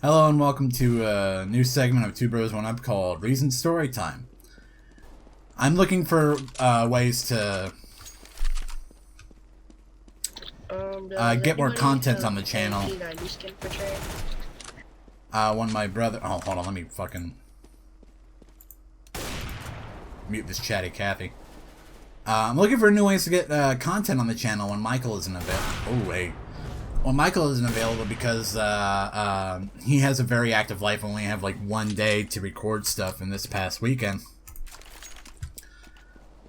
Hello and welcome to a new segment of Two Bros One Up called Recent Storytime. I'm looking for ways to get more content on the channel. When my brother... Oh, hold on, let me fucking mute this chatty Cathy. I'm looking for new ways to get content on the channel when Michael isn't available. Oh, wait. Well, Michael isn't available because he has a very active life. We only have like one day to record stuff in this past weekend.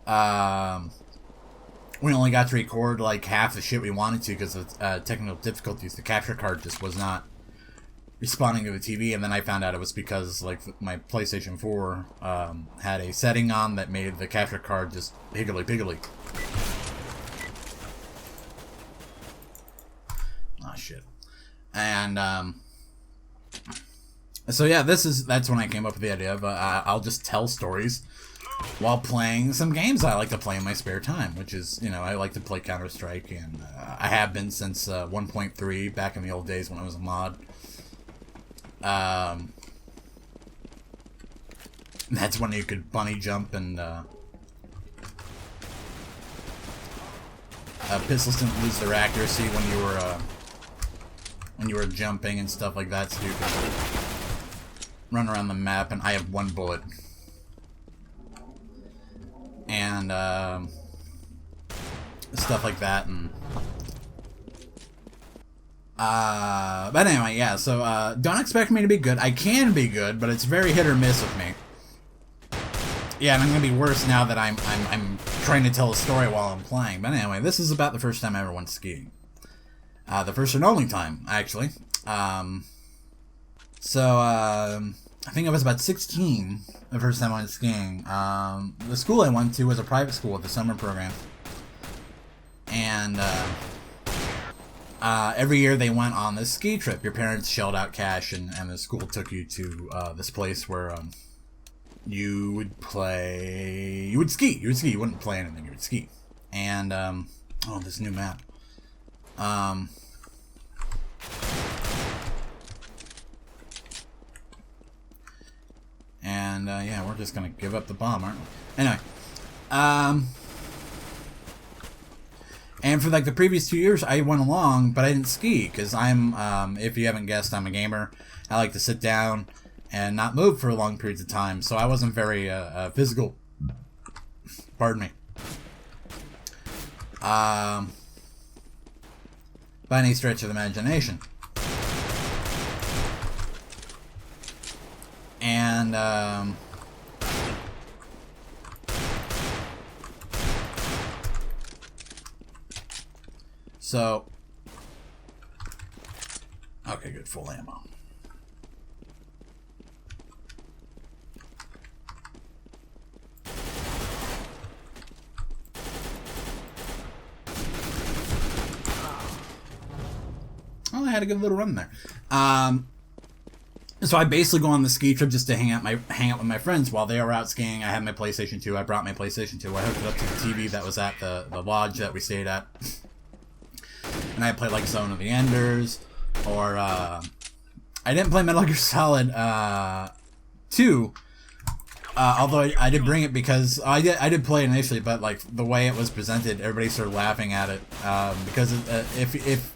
We only got to record like half the shit we wanted to because of technical difficulties. The capture card just was not responding to the TV, and then I found out it was because like my PlayStation 4 had a setting on that made the capture card just higgly-piggly. Oh shit. And so yeah, that's when I came up with the idea of I'll just tell stories while playing some games I like to play in my spare time, which is, you know, I like to play Counter-Strike, and I have been since 1.3 back in the old days when I was a mod. That's when you could bunny jump and pistols didn't lose their accuracy when you were jumping and stuff like that, so you could run around the map, and I have one bullet. And stuff like that, and but anyway, yeah, so don't expect me to be good. I can be good, but it's very hit or miss with me. Yeah, and I'm gonna be worse now that I'm trying to tell a story while I'm playing. But anyway, this is about the first time I ever went skiing. The first and only time, actually. I think I was about 16 the first time I went skiing. The school I went to was a private school with a summer program. And every year they went on this ski trip. Your parents shelled out cash, and the school took you to this place where you would ski. You wouldn't play anything, you would ski. And, oh, this new map. And, yeah, we're just gonna give up the bomb, aren't we? Anyway, and for, like, the previous 2 years, I went along, but I didn't ski, because I'm, if you haven't guessed, I'm a gamer. I like to sit down and not move for long periods of time, so I wasn't very, physical. Pardon me. By any stretch of the imagination. And, so, okay, good, full ammo. Well, I had a good little run there. So I basically go on the ski trip just to hang out with my friends while they were out skiing. I had my PlayStation 2. I brought my PlayStation 2. I hooked it up to the TV that was at the lodge that we stayed at. And I played like Zone of the Enders, or I didn't play Metal Gear Solid 2. Although I did bring it because I did play it initially, but like the way it was presented, everybody started laughing at it because if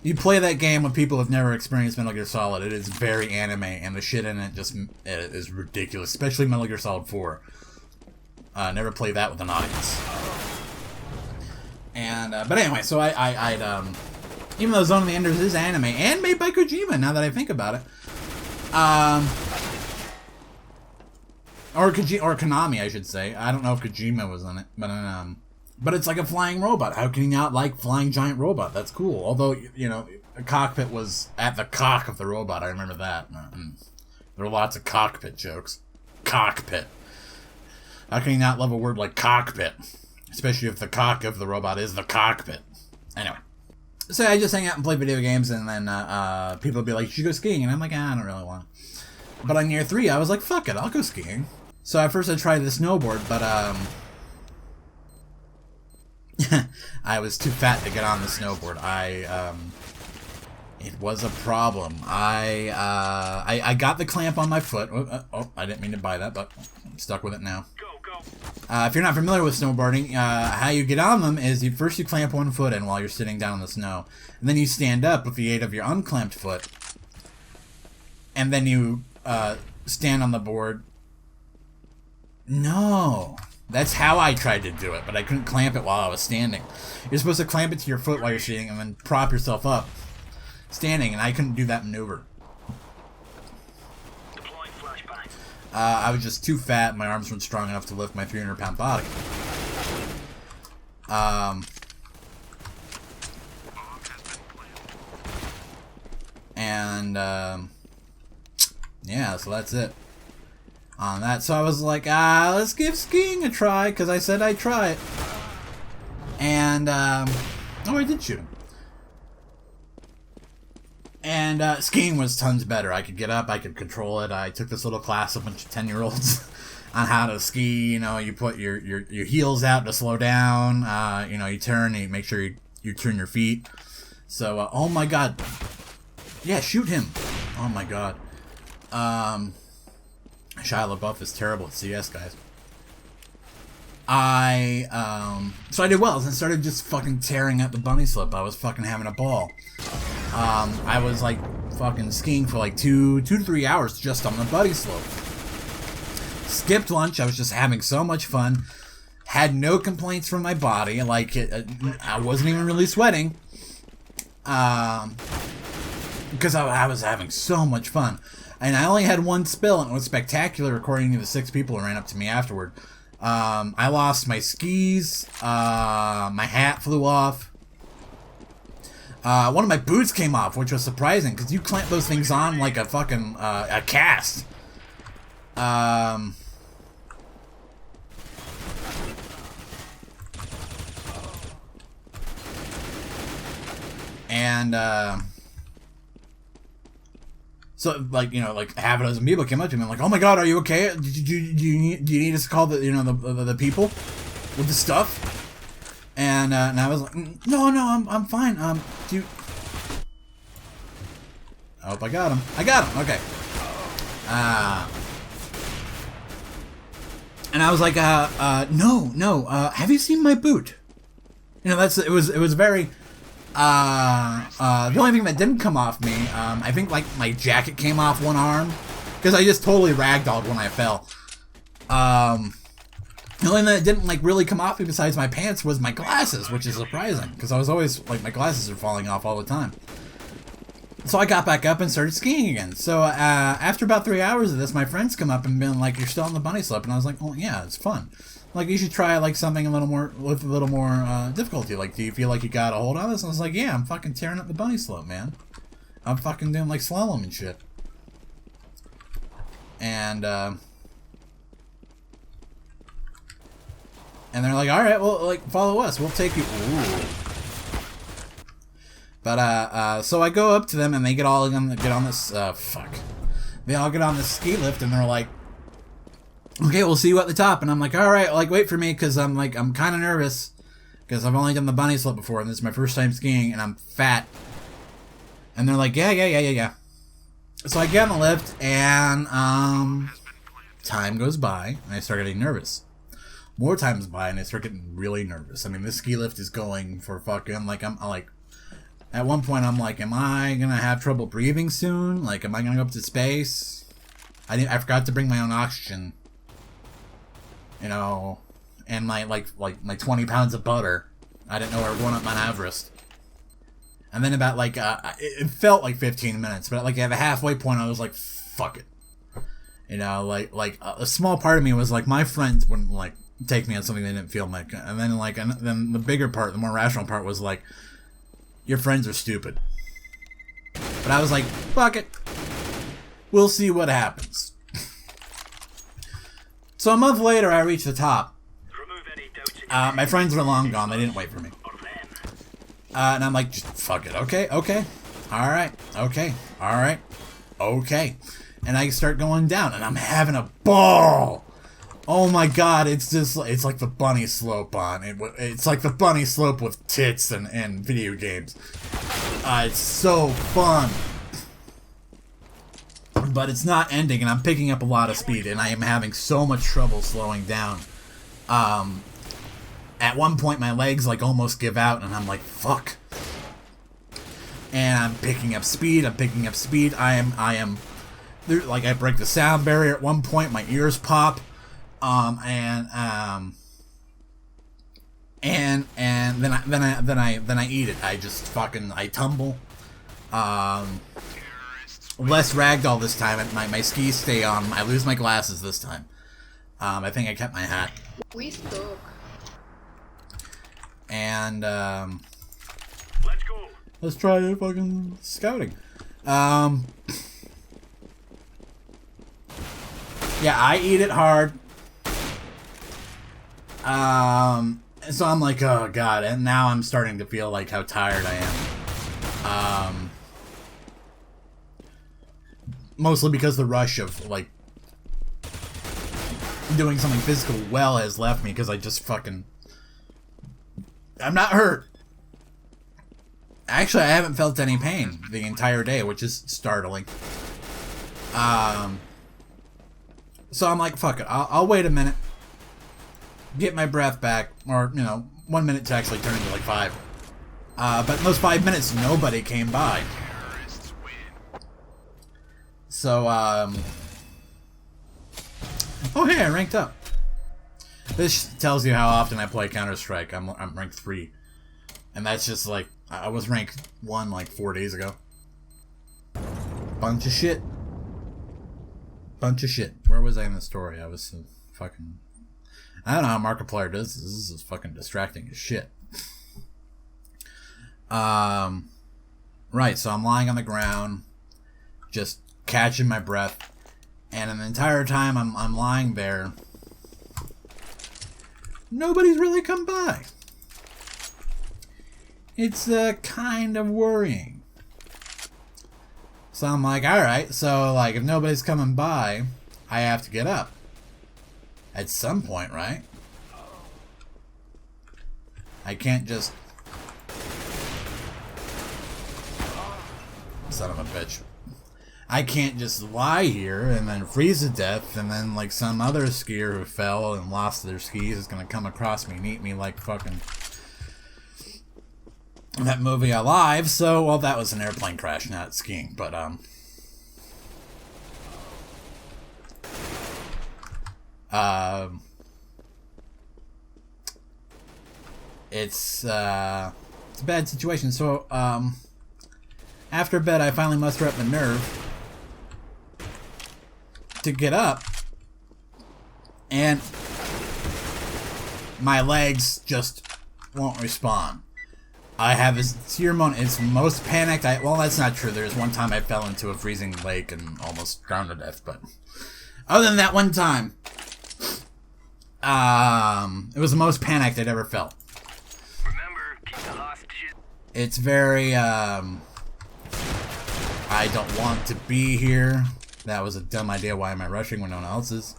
you play that game with people who've never experienced Metal Gear Solid, it is very anime, and the shit in it just it is ridiculous, especially Metal Gear Solid 4. Never play that with an audience. And but anyway, so I'd even though Zone of the Enders is anime and made by Kojima, now that I think about it, or Konami, I should say. I don't know if Kojima was in it, but it's like a flying robot. How can you not like flying giant robot? That's cool. Although, you know, the cockpit was at the cock of the robot. I remember that. There were lots of cockpit jokes. Cockpit. How can you not love a word like cockpit? Especially if the cock of the robot is the cockpit. Anyway. So I just hang out and play video games, and then people would be like, you should go skiing. And I'm like, I don't really want to. But on year 3, I was like, fuck it, I'll go skiing. So at first I tried the snowboard, but I was too fat to get on the snowboard. It was a problem. I got the clamp on my foot. Oh, I didn't mean to buy that, but I'm stuck with it now. If you're not familiar with snowboarding, how you get on them is first you clamp one foot in while you're sitting down in the snow. And then you stand up with the aid of your unclamped foot. And then you stand on the board. No. That's how I tried to do it, but I couldn't clamp it while I was standing. You're supposed to clamp it to your foot while you're sitting and then prop yourself up standing, and I couldn't do that maneuver. Deploying flashbang. I was just too fat and my arms weren't strong enough to lift my 300-pound body. Yeah, so that's it on that. So I was like, let's give skiing a try, because I said I'd try it. And, oh, I did shoot him. And skiing was tons better. I could get up, I could control it. I took this little class of a bunch of 10-year-olds on how to ski. You know, you put your heels out to slow down. You know, you turn, you make sure you turn your feet. So, oh my god. Yeah, shoot him. Oh my god. Shia LaBeouf is terrible at CS, guys. So I did well, and started just fucking tearing up the bunny slope. I was fucking having a ball. I was like fucking skiing for like 2 to 3 hours just on the bunny slope. Skipped lunch. I was just having so much fun. Had no complaints from my body. Like, I wasn't even really sweating. Because I was having so much fun. And I only had one spill, and it was spectacular according to the 6 people who ran up to me afterward. I lost my skis, my hat flew off, one of my boots came off, which was surprising, because you clamp those things on like a fucking, a cast. So, like, you know, like, half a dozen people came up to me and like, oh my god, are you okay? Do you need us to call the, you know, the people with the stuff? And I was like, no, I'm fine. Do you... I hope I got him. I got him, okay. And I was like, no, have you seen my boot? You know, it was very... the only thing that didn't come off me, I think, like, my jacket came off one arm, because I just totally ragdolled when I fell. The only thing that didn't, like, really come off me besides my pants was my glasses, which is surprising, because I was always, like, my glasses are falling off all the time. So I got back up and started skiing again. So, after about 3 hours of this, my friends come up and been like, you're still on the bunny slope, and I was like, oh, yeah, it's fun. Like, you should try, like, something with a little more difficulty. Like, do you feel like you got a hold on this? And I was like, yeah, I'm fucking tearing up the bunny slope, man. I'm fucking doing, like, slalom and shit. And they're like, alright, well, like, follow us. We'll take you. Ooh. But, so I go up to them, and they get on this, fuck. They all get on this ski lift, and they're like, okay, we'll see you at the top. And I'm like, alright, like, wait for me, because I'm kind of nervous. Because I've only done the bunny slope before, and this is my first time skiing, and I'm fat. And they're like, yeah. So I get on the lift, and, time goes by, and I start getting nervous. More time goes by, and I start getting really nervous. I mean, this ski lift is going for fucking, like, I'm like, at one point, I'm like, am I gonna have trouble breathing soon? Like, am I gonna go up to space? I forgot to bring my own oxygen. You know, and my, like my 20 pounds of butter. I didn't know I were going up Mount Everest. And then about, like, it felt like 15 minutes, but, like, at the halfway point, I was like, fuck it. You know, like a small part of me was like, my friends wouldn't, like, take me on something they didn't feel like. And then, like, then the bigger part, the more rational part was, like, your friends are stupid. But I was like, fuck it. We'll see what happens. So a month later, I reached the top. My friends were long gone. They didn't wait for me. And I'm like, just fuck it. Okay. Alright. Okay. And I start going down, and I'm having a ball. Oh my god, it's like the bunny slope on. It's like the bunny slope with tits and video games. It's so fun. But it's not ending, and I'm picking up a lot of speed, and I am having so much trouble slowing down. At one point, my legs like almost give out, and I'm like, fuck. And I'm picking up speed. I am. Like, I break the sound barrier at one point. My ears pop. And then I eat it. I just fucking tumble. Less ragdoll this time. My skis stay on. I lose my glasses this time. I think I kept my hat. We stuck. And Let's go. let's try fucking scouting. Yeah, I eat it hard. So I'm like, oh god, and now I'm starting to feel like how tired I am. Mostly because the rush of like doing something physical well has left me, because I just fucking... I'm not hurt. Actually, I haven't felt any pain the entire day, which is startling. So I'm like, fuck it. I'll wait a minute. Get my breath back. Or, 1 minute to actually turn into like 5. But in those 5 minutes, nobody came by. So, oh, hey, I ranked up. This tells you how often I play Counter-Strike. I'm ranked 3. And that's just like, I was ranked 1 like 4 days ago. Bunch of shit. Where was I in the story? I was fucking... I don't know how Markiplier does this. This is fucking distracting as shit. Right, so I'm lying on the ground, just catching my breath, and the entire time I'm lying there, nobody's really come by. It's kind of worrying. So I'm like, alright, so like if nobody's coming by, I have to get up. At some point, right? I can't just... Son of a bitch. I can't just lie here and then freeze to death, and then like some other skier who fell and lost their skis is gonna come across me and eat me like fucking that movie Alive. So, well, that was an airplane crash, not skiing, but it's a bad situation. So after bed, I finally muster up the nerve to get up, and my legs just won't respond. I have a severe moment. It's most panicked. Well, that's not true. There's one time I fell into a freezing lake and almost drowned to death, but other than that one time, it was the most panicked I'd ever felt. Remember, keep the hostages. It's very, I don't want to be here. That was a dumb idea. Why am I rushing when no one else is?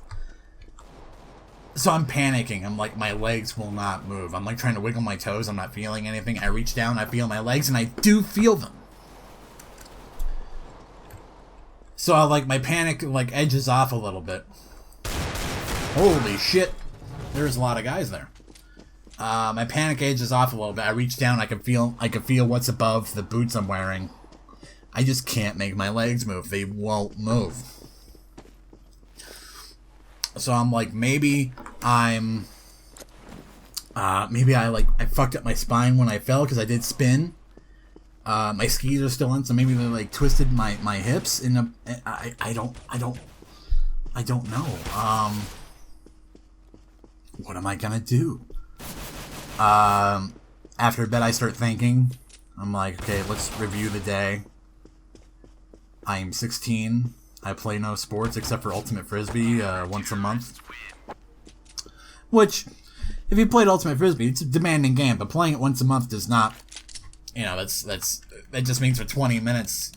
So I'm panicking. I'm like, my legs will not move. I'm like trying to wiggle my toes. I'm not feeling anything. I reach down, I feel my legs, and I do feel them. So I like, my panic like edges off a little bit. Holy shit. There's a lot of guys there. My panic edges off a little bit. I reach down, I can feel what's above the boots I'm wearing. I just can't make my legs move. They won't move. So I'm like, maybe I fucked up my spine when I fell, because I did spin. My skis are still on, so maybe they like twisted my hips in a... I don't know. What am I gonna do? After bed, I start thinking. I'm like, okay, let's review the day. I am 16. I play no sports except for Ultimate Frisbee once a month. Which, if you played Ultimate Frisbee, it's a demanding game, but playing it once a month does not... that just means for 20 minutes...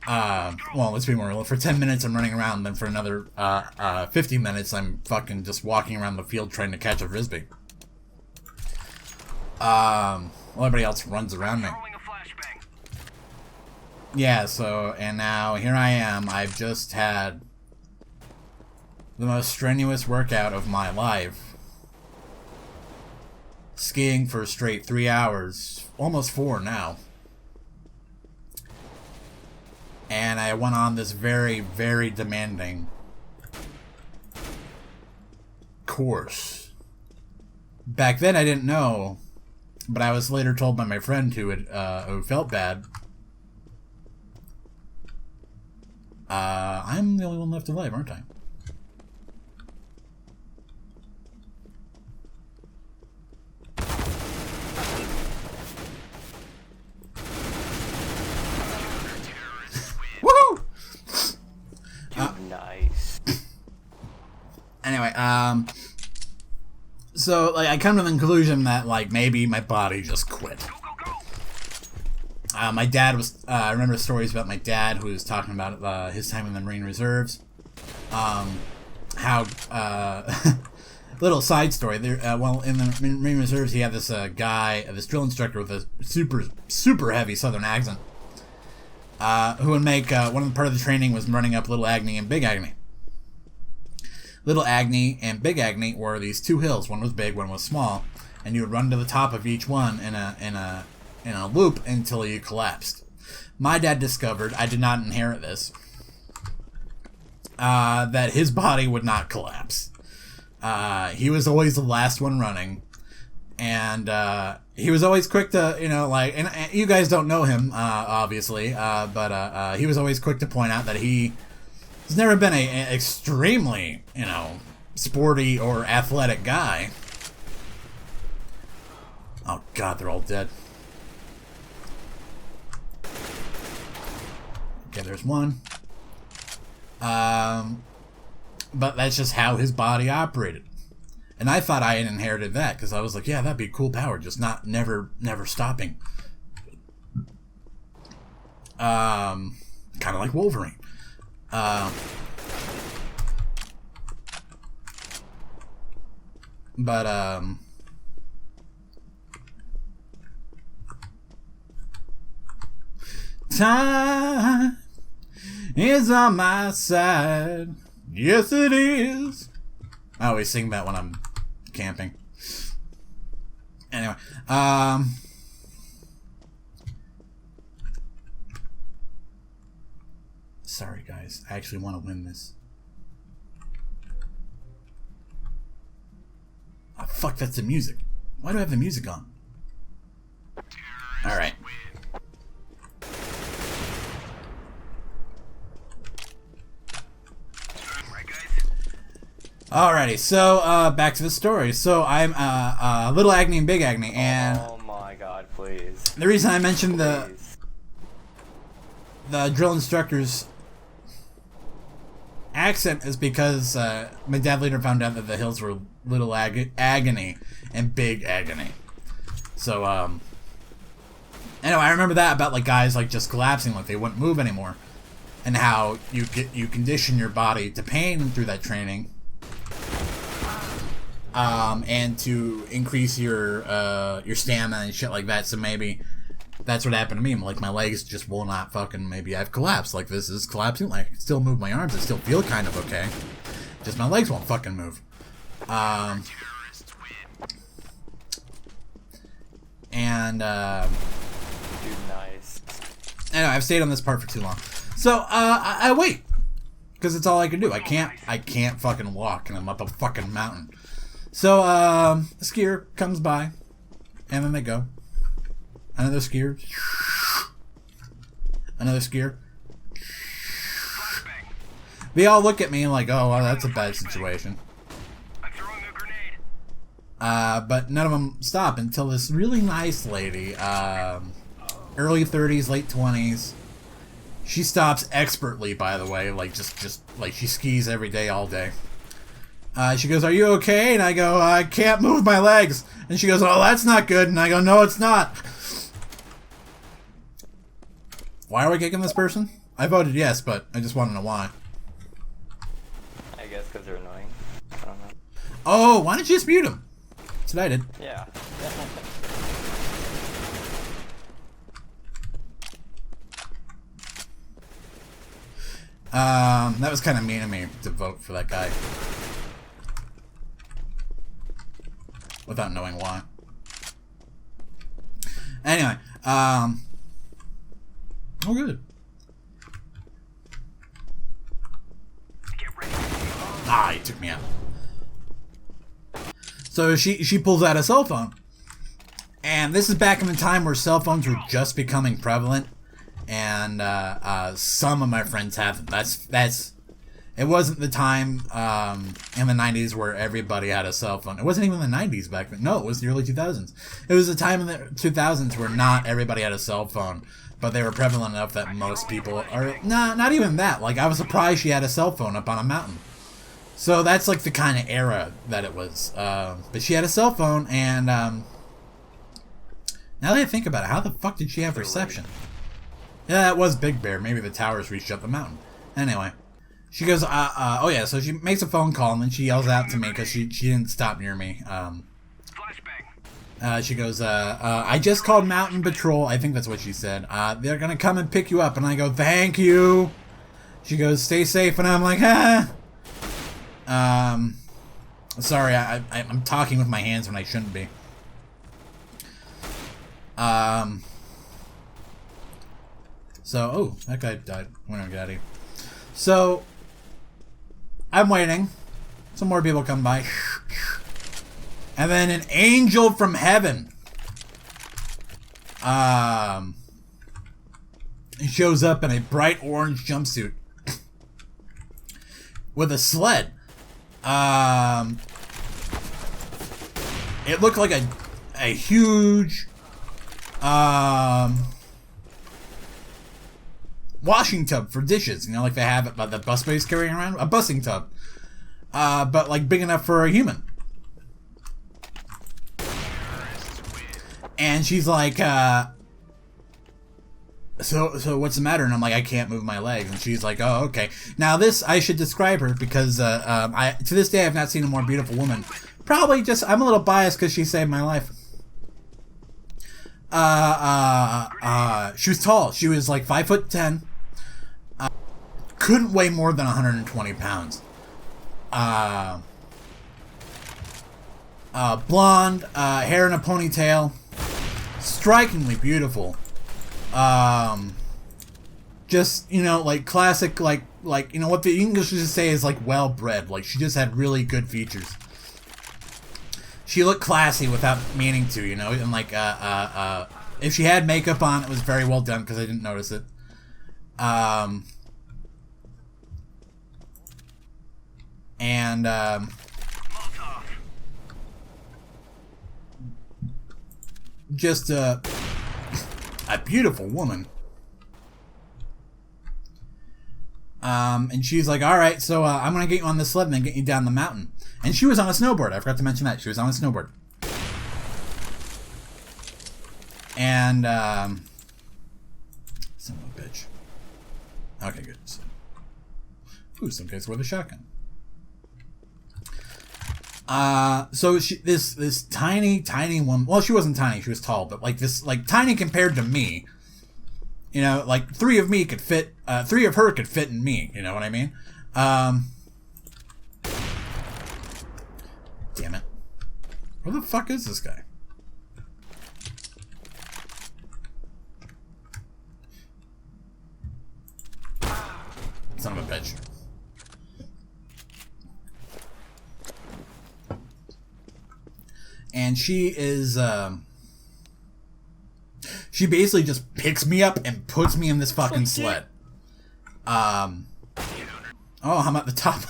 well, let's be more real. For 10 minutes I'm running around, then for another 50 minutes I'm fucking just walking around the field trying to catch a Frisbee. Well, everybody else runs around me. yeah, so, and now here I am. I've just had the most strenuous workout of my life. Skiing for a straight 3 hours, almost 4 now. And I went on this very, very demanding course. Back then I didn't know, but I was later told by my friend who felt bad. I'm the only one left alive, aren't I? Woohoo! Nice. Anyway, so like I come to the conclusion that like maybe my body just quit. My dad was. I remember stories about my dad who was talking about his time in the Marine Reserves. How little side story there. Well, in the Marine Reserves, he had this guy, this drill instructor with a super heavy Southern accent. Who would make one of the part of the training was running up Little Agony and Big Agony. Little Agony and Big Agony were these two hills. One was big, one was small, and you would run to the top of each one in a loop until you collapsed. My dad discovered, I did not inherit this, that his body would not collapse. He was always the last one running, and he was always quick to, and you guys don't know him, obviously, but he was always quick to point out that he's never been a extremely, sporty or athletic guy. Oh God, they're all dead. Okay, there's one. But that's just how his body operated. And I thought I had inherited that, because I was like, yeah, that'd be a cool power, just never stopping. Kind of like Wolverine. Time is on my side. Yes, it is. I always sing that when I'm camping. Anyway, sorry guys, I actually want to win this. Oh fuck, that's the music. Why do I have the music on? Alright. Alrighty, so back to the story. So I'm Little Agony and Big Agony, and oh my God, please. The reason I mentioned the drill instructor's accent is because my dad later found out that the hills were Little Agony and Big Agony. So anyway, I remember that about like guys like just collapsing, like they wouldn't move anymore, and how you condition your body to pain through that training. And to increase your stamina and shit like that. So maybe that's what happened to me. Like my legs just will not fucking. Maybe I've collapsed. Like this is collapsing. Like I can still move my arms. I still feel kind of okay. Just my legs won't fucking move. And Dude, nice. anyway, I've stayed on this part for too long. So I wait. Because it's all I can do. I can't fucking walk, and I'm up a fucking mountain. So, a skier comes by, and then they go. Another skier. Another skier. They all look at me like, oh, well, that's a bad situation. I'm throwing a grenade. But none of them stop until this really nice lady, early 30s, late 20s. She stops expertly, by the way, like just like she skis every day, all day. She goes, "Are you okay?" And I go, "I can't move my legs." And she goes, "Oh, that's not good." And I go, "No, it's not." Why are we kicking this person? I voted yes, but I just want to know why. I guess because they're annoying. I don't know. Oh, why don't you just mute him? That's what I did. Yeah. That was kind of mean of me to vote for that guy. Without knowing why. Anyway, oh good. Ah, he took me out. So she pulls out a cell phone. And this is back in the time where cell phones were just becoming prevalent. And some of my friends have them. It wasn't the time in the 90s where everybody had a cell phone. It wasn't even the 90s back then. No, it was the early 2000s. It was the time in the 2000s where not everybody had a cell phone, but they were prevalent enough that most people are... Nah, not even that. Like, I was surprised she had a cell phone up on a mountain. So that's like the kind of era that it was. But she had a cell phone, and now that I think about it, how the fuck did she have reception? Yeah, it was Big Bear. Maybe the towers reached up the mountain. Anyway. She goes, oh yeah, so she makes a phone call, and then she yells out to me, because she didn't stop near me. She goes, I just called Mountain Patrol. I think that's what she said. They're gonna come and pick you up. And I go, thank you. She goes, stay safe. And I'm like, sorry, I'm talking with my hands when I shouldn't be. So, oh, that guy died. We're gonna get out of here. So, I'm waiting. Some more people come by. And then an angel from heaven shows up in a bright orange jumpsuit with a sled. It looked like a huge washing tub for dishes, you know, like they have at the bus bays carrying around, a busing tub, but like big enough for a human. And she's like, so what's the matter? And I'm like, I can't move my legs. And she's like, oh, okay. Now this, I should describe her, because to this day I've not seen a more beautiful woman. Probably just, I'm a little biased because she saved my life. She was tall. She was like 5'10". Couldn't weigh more than 120 pounds. Blonde, hair in a ponytail. Strikingly beautiful. Just, you know, like classic, like, you know, what the English used to say is like well-bred. Like, she just had really good features. She looked classy without meaning to, you know, and like, if she had makeup on, it was very well done, because I didn't notice it. Just a beautiful woman. And she's like, all right, so I'm gonna get you on this sled and then get you down the mountain. And she was on a snowboard. I forgot to mention that. She was on a snowboard. And, son of a bitch. Okay, good. Ooh, some guys with a shotgun. So this tiny woman, well, she wasn't tiny, she was tall, but like this, like tiny compared to me. You know, like three of her could fit in me, you know what I mean? Damn it. Where the fuck is this guy? Son of a bitch. And she is, she basically just picks me up and puts me in this fucking sled. Oh, I'm at the top.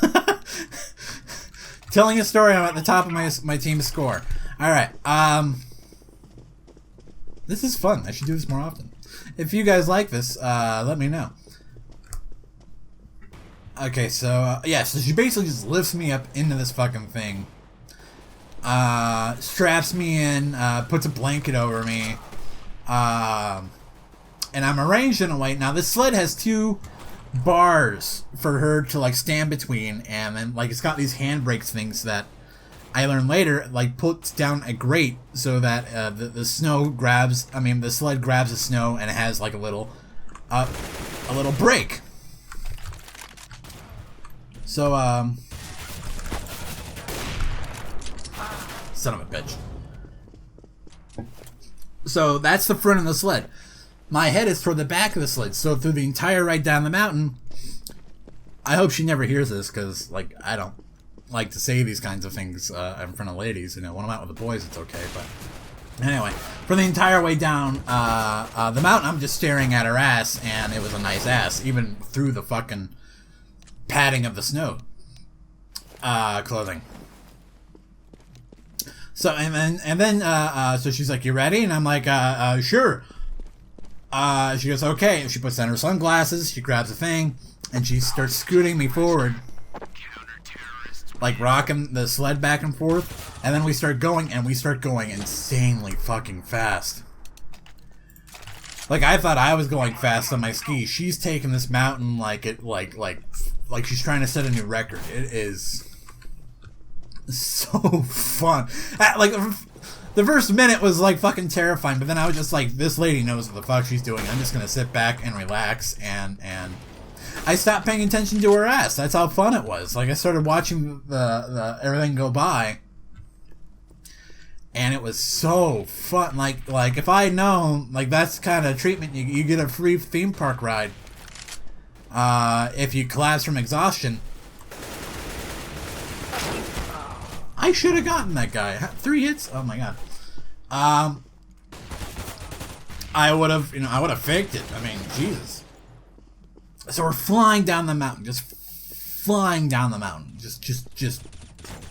Telling a story, I'm at the top of my team's score. Alright, this is fun. I should do this more often. If you guys like this, let me know. Okay, so, yeah, so she basically just lifts me up into this fucking thing. Straps me in, puts a blanket over me. And I'm arranged in a way. Now, this sled has two bars for her to, like, stand between. And then, like, it's got these handbrakes things that I learned later, like, puts down a grate so that the snow grabs, the sled grabs the snow and it has, like, a little brake. So, son of a bitch. So that's the front of the sled. My head is toward the back of the sled. So through the entire ride down the mountain, I hope she never hears this, because, like, I don't like to say these kinds of things in front of ladies. You know, when I'm out with the boys, it's okay, but anyway, for the entire way down the mountain, I'm just staring at her ass, and it was a nice ass, even through the fucking padding of the snow clothing. So and then so she's like, "You ready?" And I'm like, "Sure." She goes, "Okay." And she puts on her sunglasses. She grabs a thing, and she starts scooting me forward, like rocking the sled back and forth. And then we start going, and we start going insanely fucking fast. Like, I thought I was going fast on my skis. She's taking this mountain like she's trying to set a new record. It is so fun. Like, the first minute was like fucking terrifying, but then I was just like, this lady knows what the fuck she's doing. I'm just gonna sit back and relax, and I stopped paying attention to her ass. That's how fun it was. Like, I started watching the everything go by, and it was so fun. Like if I had known, like, that's the kind of treatment you get a free theme park ride if you collapse from exhaustion. I should have gotten that guy. 3 hits? Oh my god. I would have, I would have faked it. I mean, Jesus. So we're flying down the mountain, just flying down the mountain. Just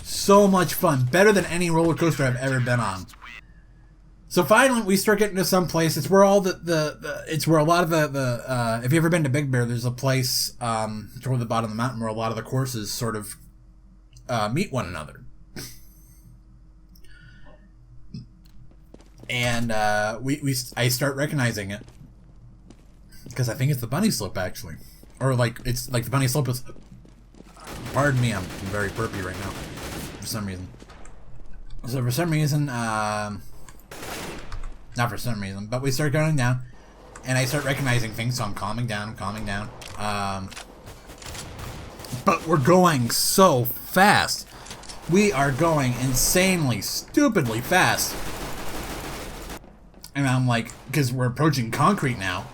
so much fun. Better than any roller coaster I've ever been on. So finally, we start getting to some place. It's where all it's where a lot of the if you've ever been to Big Bear, there's a place toward the bottom of the mountain where a lot of the courses sort of meet one another. And I start recognizing it, because I think it's the bunny slope, actually, or like it's like the bunny slope is. Pardon me, I'm very burpy right now for some reason. So for some reason, not for some reason, but we start going down, and I start recognizing things. So I'm calming down. But we're going so fast. We are going insanely, stupidly fast. And I'm like, because we're approaching concrete now,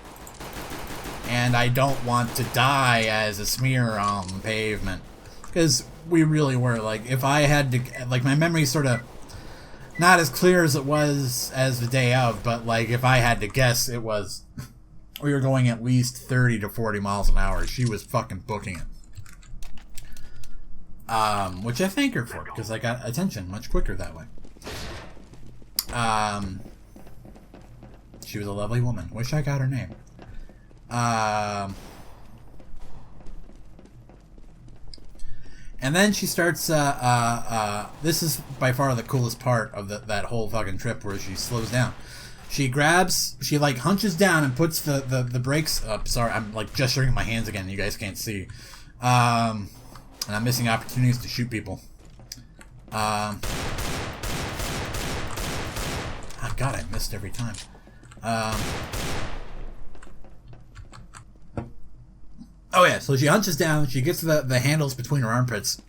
and I don't want to die as a smear on the pavement, because we really were. Like, if I had to, like, my memory's sort of not as clear as it was as the day of, but like, if I had to guess, it was, we were going at least 30 to 40 miles an hour. She was fucking booking it. Which I thank her for, because I got attention much quicker that way. She was a lovely woman. Wish I got her name. And then she starts, this is by far the coolest part of that whole fucking trip, where she slows down. She like hunches down and puts the brakes up. Sorry, I'm like gesturing with my hands again. You guys can't see. And I'm missing opportunities to shoot people. Oh God, I missed every time. Oh yeah, so she hunches down, she gets the handles between her armpits,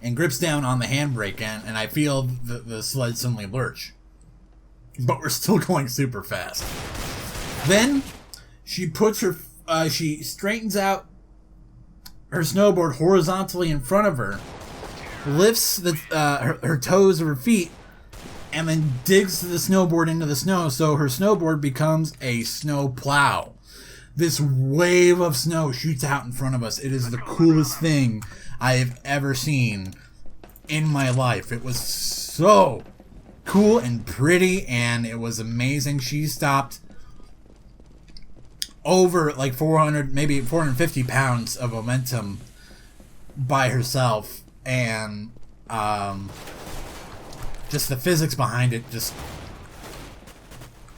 and grips down on the handbrake, and I feel the sled suddenly lurch. But we're still going super fast. Then, she puts she straightens out her snowboard horizontally in front of her, lifts her toes of her feet, and then digs the snowboard into the snow, so her snowboard becomes a snow plow. This wave of snow shoots out in front of us. It is the coolest thing I have ever seen in my life. It was so cool and pretty, and it was amazing. She stopped over like 400, maybe 450 pounds of momentum by herself, and just the physics behind it, it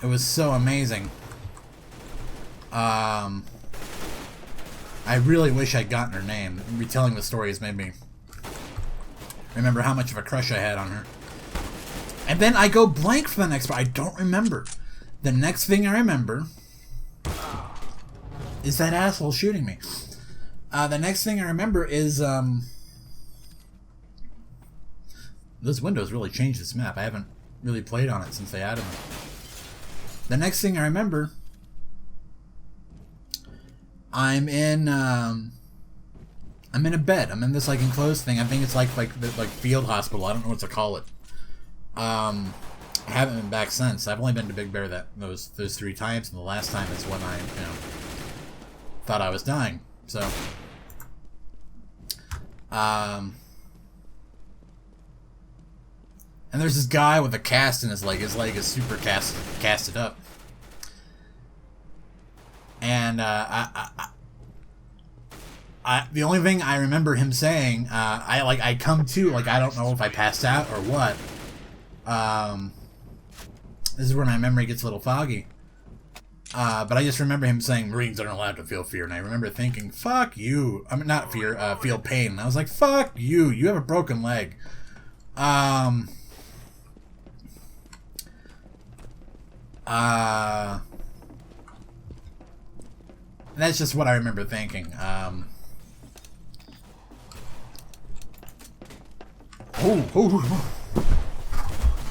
was so amazing. I really wish I'd gotten her name. Retelling the story has made me remember how much of a crush I had on her. And then I go blank for the next part. I don't remember. The next thing I remember is that asshole shooting me. The next thing I remember is those windows really changed this map. I haven't really played on it since they added them. The next thing I remember, I'm in a bed. I'm in this like enclosed thing. I think it's like field hospital. I don't know what to call it. I haven't been back since. I've only been to Big Bear those 3 times, and the last time is when I thought I was dying. So and there's this guy with a cast in his leg. His leg is super casted up. And the only thing I remember him saying, I come to, like, I don't know if I passed out or what. This is where my memory gets a little foggy. But I just remember him saying Marines aren't allowed to feel fear, and I remember thinking, fuck you. I mean, not fear, feel pain. And I was like, fuck you. You have a broken leg. That's just what I remember thinking.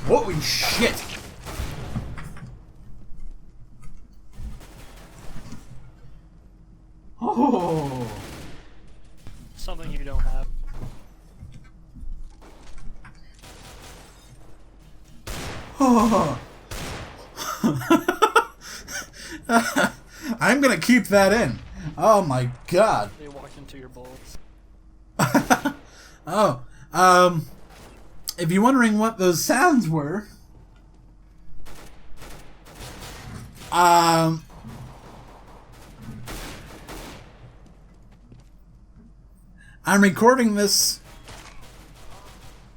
Holy shit! Oh! Something you don't have. Oh! I'm gonna keep that in. Oh my god. They walked into your bullets. Oh, if you're wondering what those sounds were, I'm recording this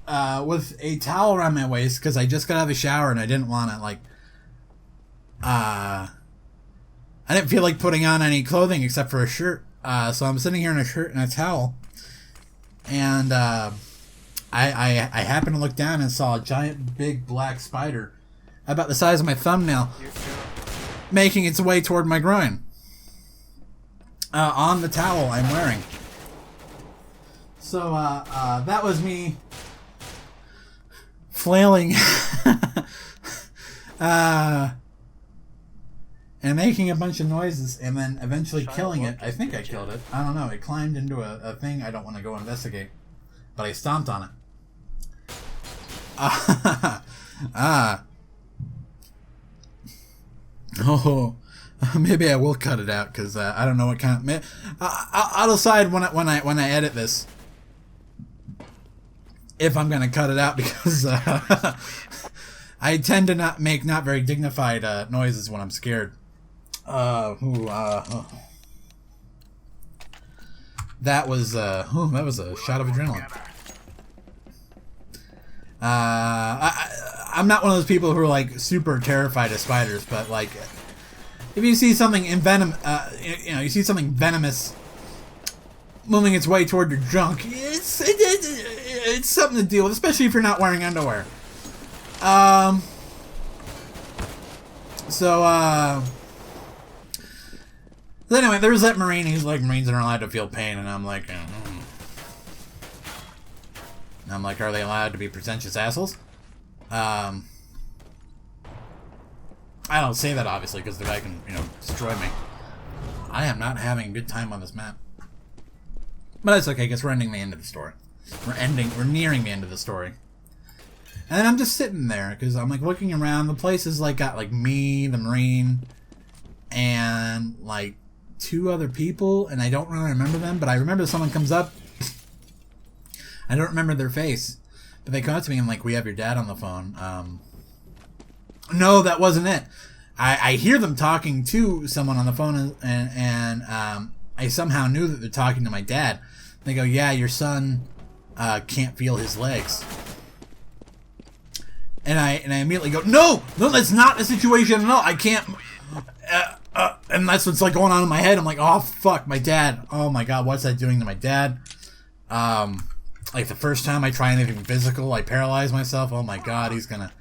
with a towel around my waist because I just got out of the shower and I didn't want to, like, I didn't feel like putting on any clothing except for a shirt. So I'm sitting here in a shirt and a towel. And I happened to look down and saw a giant big black spider about the size of my thumbnail making its way toward my groin. On the towel I'm wearing. So that was me flailing and making a bunch of noises, and then eventually killing it. I think I killed it. I don't know. It climbed into a thing I don't want to go investigate. But I stomped on it. Oh, maybe I will cut it out, because I don't know what kind of... I'll decide when I edit this if I'm going to cut it out, because I tend to not make not very dignified noises when I'm scared. That was a shot of adrenaline. I'm not one of those people who are like super terrified of spiders, but like if you see something you see something venomous moving its way toward your junk, it's something to deal with, especially if you're not wearing underwear. So anyway, there was that Marine. He's like, Marines aren't allowed to feel pain, and I'm like, and I'm like, are they allowed to be pretentious assholes? I don't say that obviously because the guy can, destroy me. I am not having a good time on this map, but that's okay because we're ending the end of the story. We're nearing the end of the story. And then I'm just sitting there because I'm like looking around. The place is like got like me, the Marine, and like 2 other people, and I don't really remember them, but I remember someone comes up. I don't remember their face, but they come up to me and like, we have your dad on the phone. No, that wasn't it. I hear them talking to someone on the phone, and I somehow knew that they're talking to my dad. They go, yeah, your son can't feel his legs. And I immediately go, no, that's not the situation. No, I can't. And that's what's like going on in my head. I'm like, oh fuck, my dad. Oh my god, what's that doing to my dad? Like the first time I try anything physical, I paralyze myself. Oh my god, he's gonna.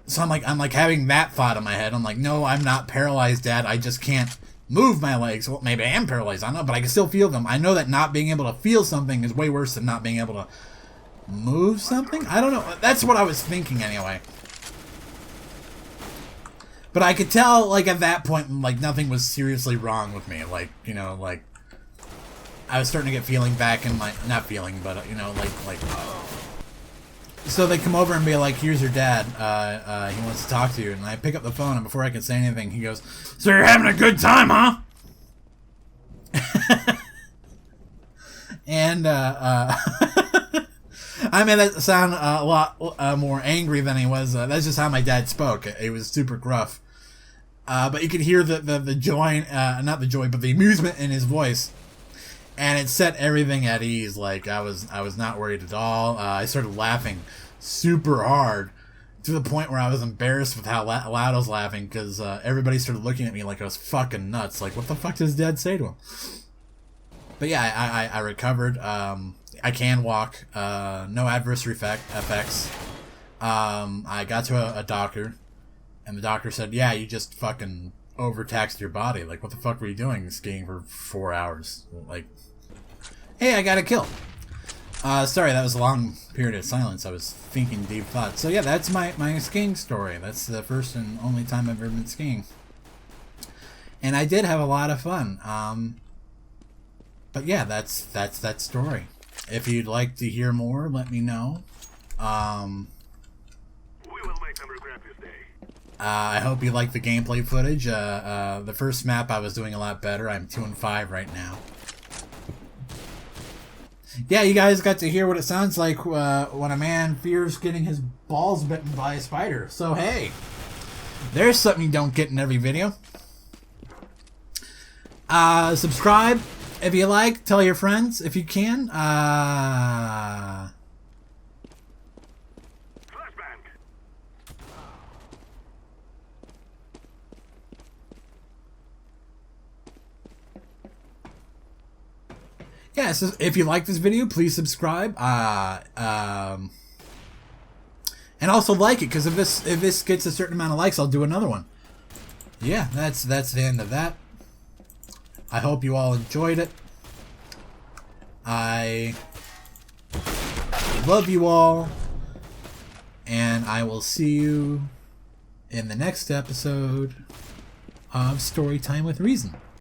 So I'm like having that thought in my head. I'm like, no, I'm not paralyzed, Dad. I just can't move my legs. Well, maybe I am paralyzed. I don't know, but I can still feel them. I know that not being able to feel something is way worse than not being able to move something. I don't know. That's what I was thinking anyway. But I could tell, like, at that point, like, nothing was seriously wrong with me. Like, you know, like, I was starting to get feeling back in my, not feeling, but, you know, like, so they come over and be like, here's your dad, he wants to talk to you. And I pick up the phone, and before I can say anything, he goes, so you're having a good time, huh? And, I made that sound a lot more angry than he was. That's just how my dad spoke. It was super gruff. But you could hear the joy, not the joy, but the amusement in his voice. And it set everything at ease. Like, I was not worried at all. I started laughing super hard to the point where I was embarrassed with how loud I was laughing, because everybody started looking at me like I was fucking nuts. Like, what the fuck does Dad say to him? But yeah, I recovered. I can walk. No adverse effects. I got to a doctor, and the doctor said, yeah, you just fucking overtaxed your body. Like, what the fuck were you doing skiing for 4 hours? Like, hey, I got a kill. Sorry, that was a long period of silence. I was thinking deep thoughts. So yeah, that's my skiing story. That's the first and only time I've ever been skiing. And I did have a lot of fun. But yeah, that's that story. If you'd like to hear more, let me know. We will make them regret this day. I hope you like the gameplay footage. The first map I was doing a lot better. I'm 2-5 right now. Yeah, you guys got to hear what it sounds like when a man fears getting his balls bitten by a spider. So hey, there's something you don't get in every video. Subscribe if you like. Tell your friends if you can. Flashbang. Yeah, so if you like this video, please subscribe. And also like it, because if this gets a certain amount of likes, I'll do another one. Yeah, that's the end of that. I hope you all enjoyed it. I love you all, and I will see you in the next episode of Storytime with Reason.